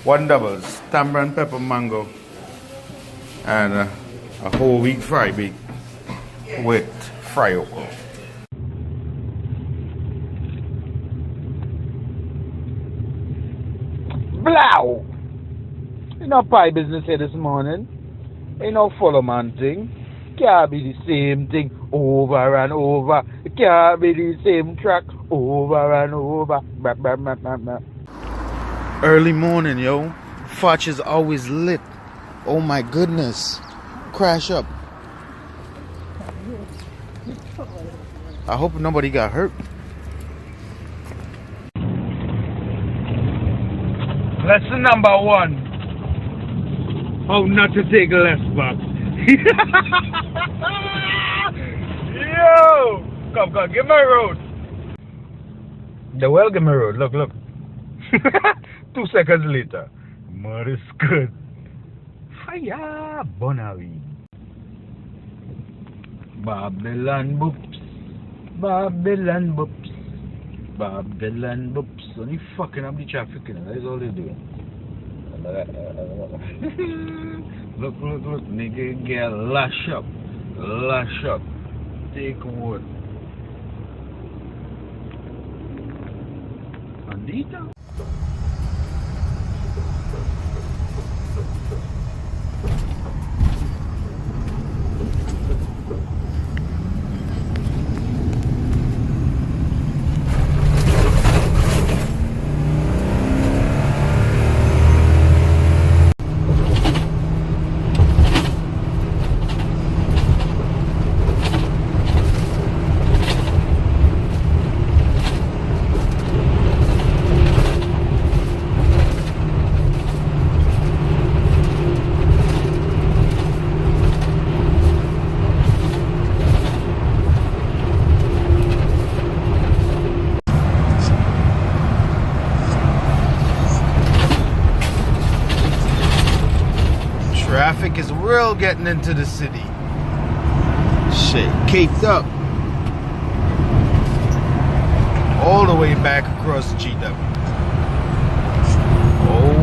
One doubles, tamarind pepper mango, and a whole wheat fry bake with fry okra. Blow! You know pie business here this morning. You know follow man thing. Can't be the same thing over and over. It can't be the same track over and over. Bah, bah, bah, bah, bah. Early morning, yo. Fotch is always lit. Oh my goodness. Crash up. I hope nobody got hurt. Lesson number 1. How not to take a left back. Yo! Come, give me a road. The well, give me a road. Look. 2 seconds later. Mud is good. Fire! Bonawi. Babylon boops. Only fucking up the traffic, you know. That's all they're doing. Look. Nigga get lash up. Take wood. Andita. Traffic is real getting into the city. Shit, caped up. All the way back across the GW. Oh.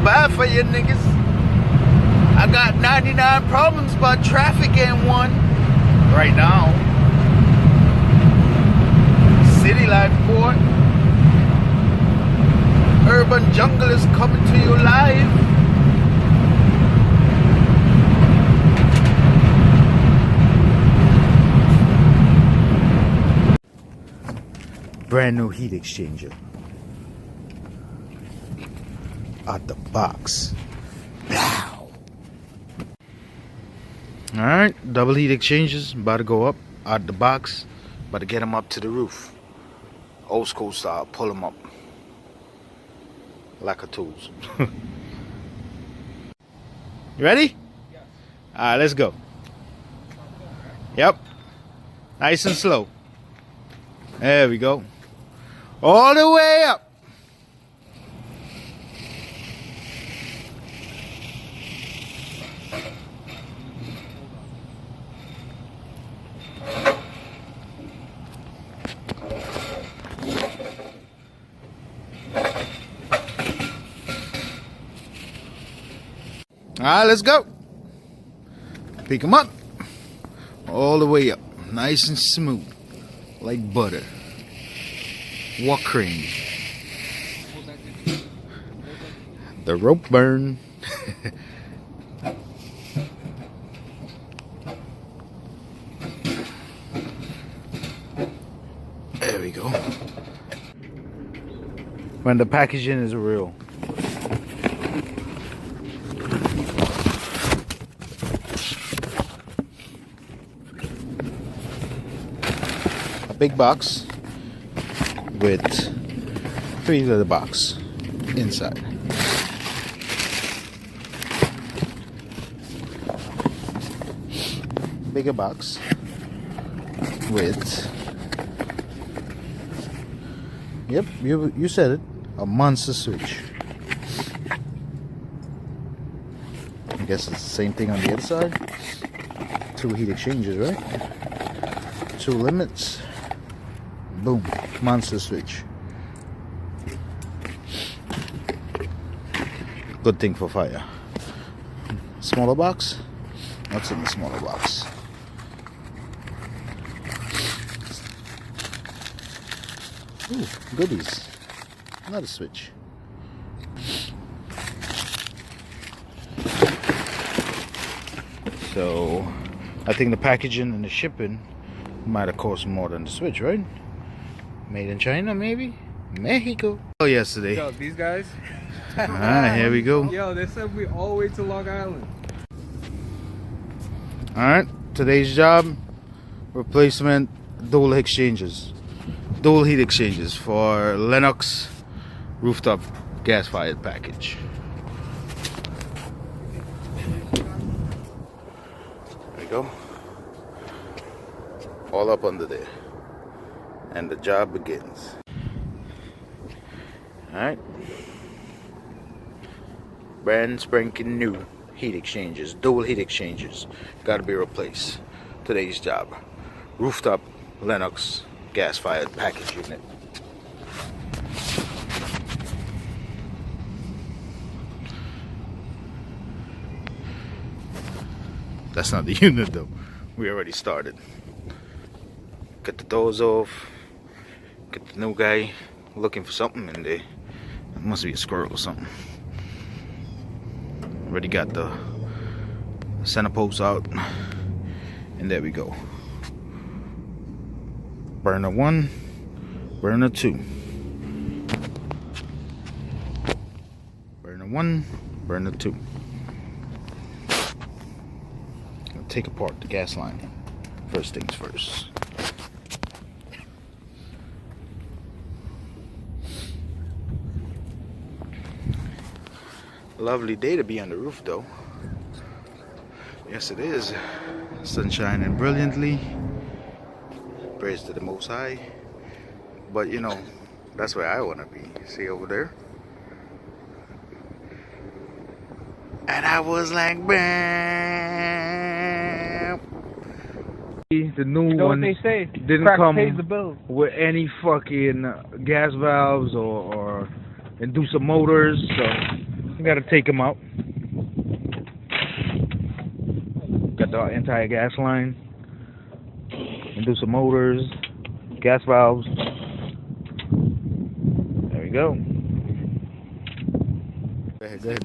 Bad for you niggas. I got 99 problems, but traffic ain't one right now. City life, boy. Urban jungle is coming to you live. Brand new heat exchanger. Out the box. Wow. Alright, double heat exchangers about to go up out the box. About to get them up to the roof. Old school style, pull them up like a tools. You ready? Yes. Alright, let's go. Yep. Nice and slow. There we go. All the way up. Alright, let's go. Pick them up. All the way up. Nice and smooth. Like butter. What cream? The rope burn. There we go. When the packaging is real. A big box with 3 little box inside. Bigger box with, yep, you said it, a monster switch. I guess it's the same thing on the other side. 2 heat exchangers, right? 2 limits. Boom, monster switch. Good thing for fire. Smaller box. What's in the smaller box? Ooh, goodies. Another switch. So, I think the packaging and the shipping might have cost more than the switch, right? Made in China, maybe? Mexico. Oh, yesterday. Yo, these guys. Alright, here we go. Yo, they sent me all the way to Long Island. Alright, today's job, replacement dual exchanges. Dual heat exchangers for Lennox rooftop gas-fired package. There we go. All up under there. And the job begins. Alright. Brand spanking new heat exchangers, dual heat exchangers. Gotta be replaced. Today's job. Rooftop Lennox gas-fired package unit. That's not the unit though. We already started. Get the doors off. Get the new guy looking for something in there. It must be a squirrel or something. Already got the center post out. And there we go. Burner 1, burner 2. Burner 1, burner 2. I'll take apart the gas line. First things first. Lovely day to be on the roof though. Yes it is. Sun shining brilliantly. Praise to the Most High. But you know, that's where I want to be. See over there? And I was like, bam. The new You know one what they say? didn't Crack come pays the bills. with any fucking gas valves or inducer motors, so you gotta take them out. Got the entire gas line, inducer motors, gas valves. There we go. Go ahead, go ahead.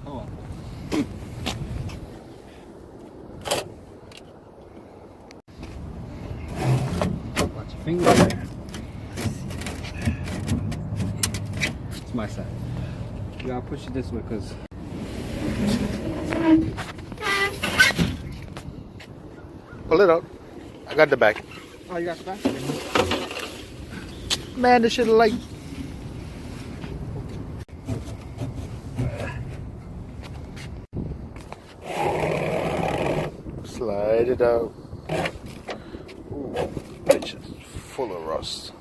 Hold on. Watch your fingers there. It's my side. You gotta push it this way, cause Pull it out. I got the back. oh, you got the back. Man, this shit like. Slide it out. Ooh, bitch is full of rust.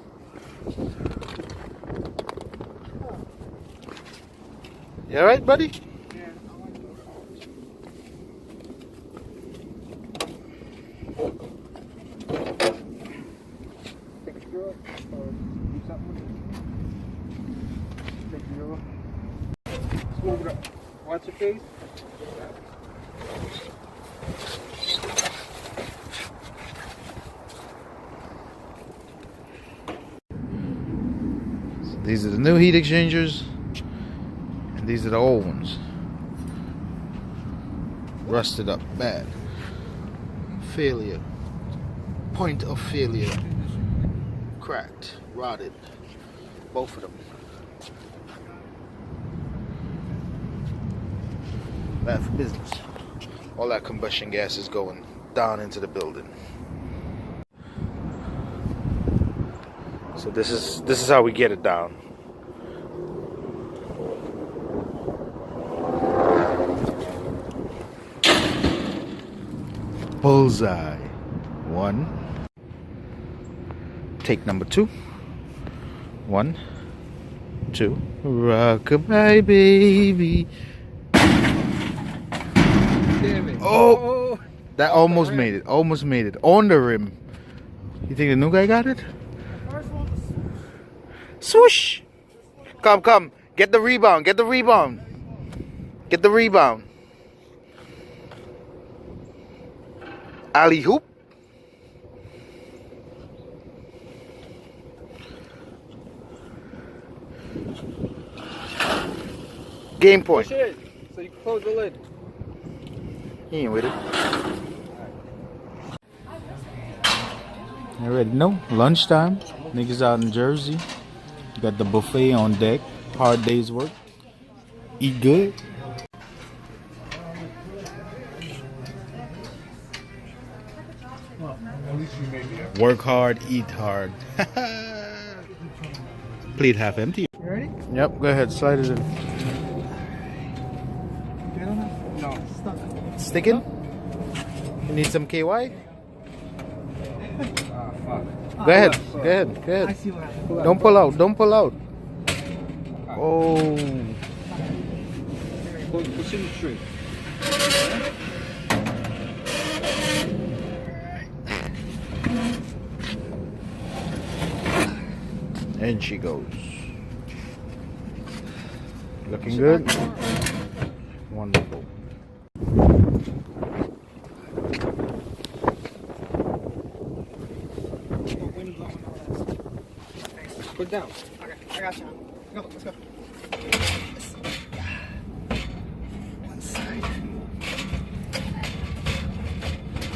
You alright, buddy? Yeah. Take a screw up or do something with Move it up. Watch your face. These are the new heat exchangers, and these are the old ones. Rusted up bad. Failure. Point of failure. Cracked. Rotted. Both of them. Bad for business. All that combustion gas is going down into the building. So this is how we get it down. Bullseye. 1. Take number 2. 1, 2. Rockabye baby. Damn it. Oh, that almost made it. Almost made it on the rim. You think the new guy got it? Swoosh! Come. Get the rebound. Get the rebound. Get the rebound. Alley hoop. Game point. Push it so you can close the lid. He ain't with it. You already know. Lunchtime. Niggas out in Jersey. Got the buffet on deck. Hard day's work. Eat good. Work hard, eat hard. Plate half empty. You ready? Yep, go ahead, slide it in. No, stuck. Sticking? You need some KY? Fuck. Go ahead, go ahead, go I ahead. see what happened. Don't pull out, don't pull out. Oh. Push in the tree. And she goes. Looking good. Wonderful. Put down. Okay, I got you. Go, let's go. One side.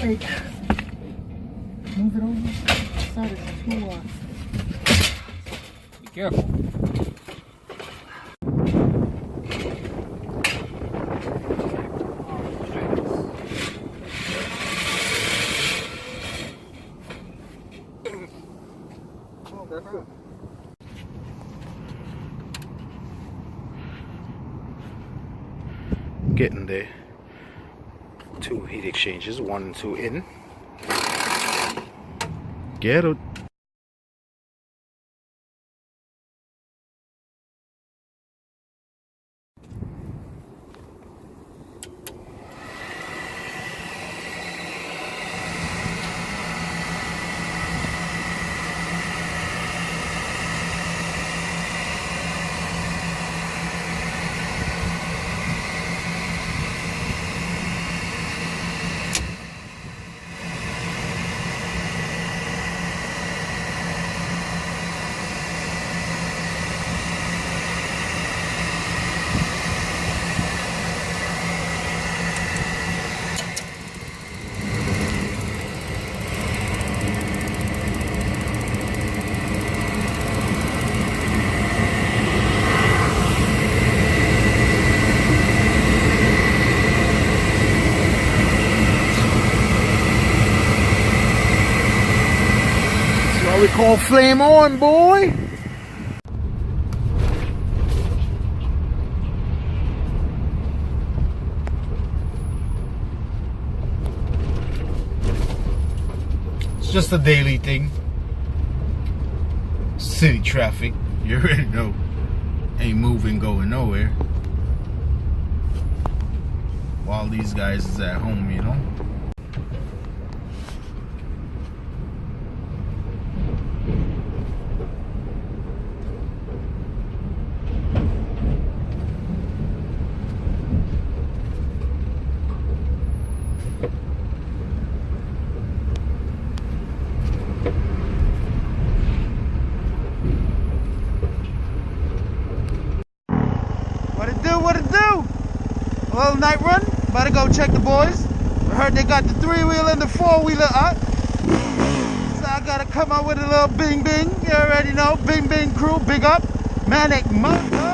Wait. Move it over. Side is too Be careful. Getting there. 2 heat exchangers, 1 and 2 in. Get it. What we call flame on, boy. It's just a daily thing. City traffic, you already know. Ain't moving, going nowhere. While these guys is at home, you know. What it do? A little night run. About to go check the boys. I heard they got the 3-wheeler and the 4-wheeler up. So I gotta come up with a little bing bing. You already know. Bing bing crew. Big up. Manick Moto.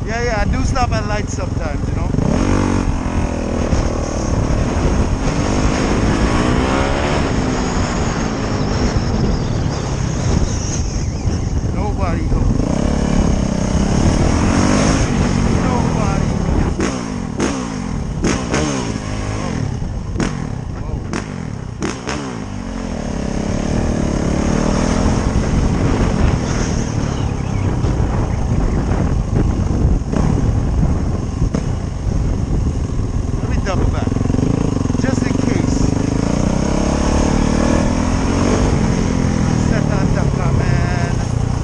Yeah, I do stop at lights sometimes, you know. Nobody knows. Nobody knows. Double back, just in case. Set that up, man.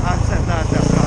I set that up.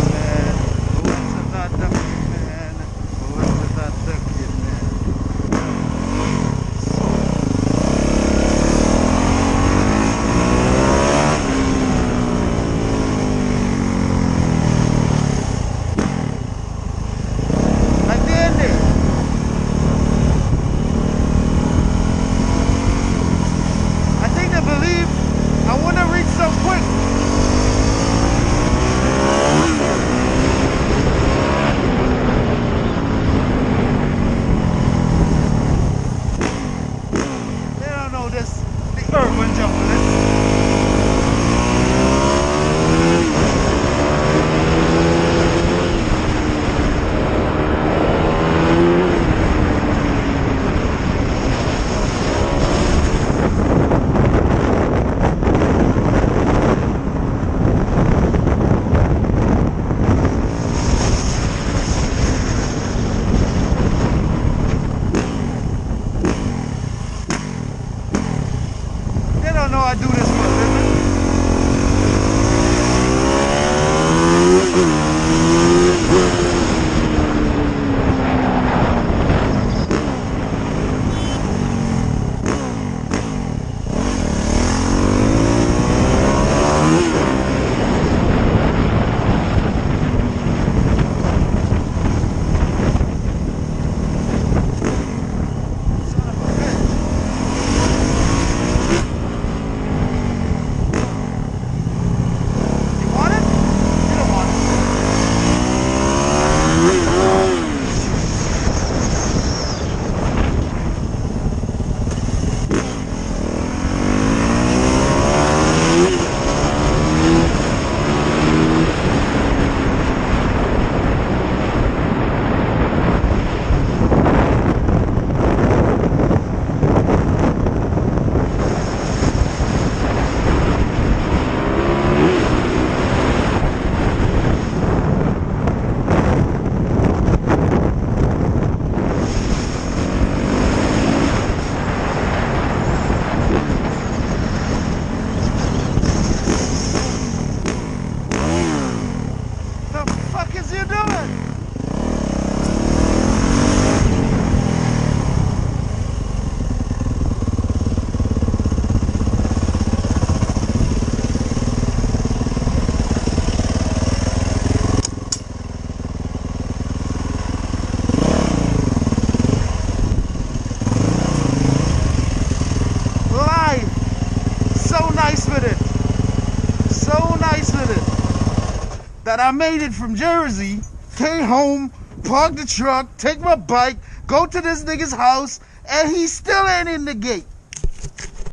that I made it from Jersey, came home, parked the truck, take my bike, go to this nigga's house, and he still ain't in the gate.